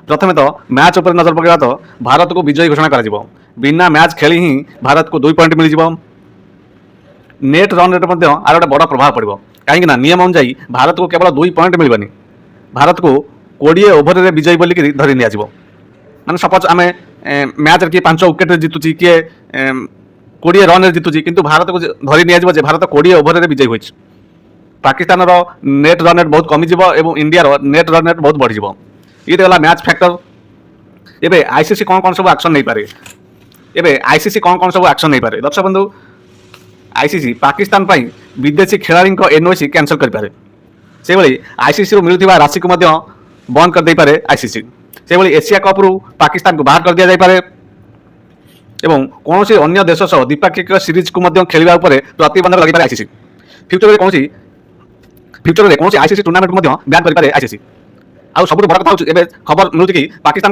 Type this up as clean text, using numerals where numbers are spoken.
प्रथमे तो मैच उपर नजर पकड़ा तो भारत को विजयी घोषणा कर बिना मैच खेली ही भारत को 2 पॉइंट मिल जाव। नेट रन रेट आर गोटे बड़ प्रभाव पड़ो कहीं नियम अनुजाई भारत को केवल 2 पॉइंट मिलबनी भारत को 20 ओभर में विजयी बोलिक धरी नि माने सपोज आम मैच किए 5 विकेट जितुची किए 20 रन जितुची किंतु भारत को धरी नि भारत 20 ओभर में विजयी हो। पाकिस्तान नेट रन रेट बहुत कमिज और इंडिया नेट रन रेट बहुत बढ़ी ये गला मैच फैक्टर। एबे आईसीसी कौन कौन सब एक्शन नहीं पारे एबे आईसीसी कौन कौन सब एक्शन नहीं पारे दर्शक बंधु आईसीसी पाकिस्तान पाई विदेशी खिलाड़ी एनओसी कैंसल कर पारे से भली आईसीसी रू मिलुथिबा राशि को मध्य बंद कर दे पारे आईसीसी से भली एशिया कप रू पाकिस्तान को बाहर कर दिया जाय पारे एवं कौन सी अन्य देश सह द्विपाक्षिक सीरीज को मध्य खेलिबा उपरे प्रतिबंधक लगी पारे आईसीसी फ्यूचर में कौन आईसीसी टूर्नामेंट को मध्य बैन कर पारे आईसीसी। आ सब बड़ कथा खबर मिलुछि कि पाकिस्तान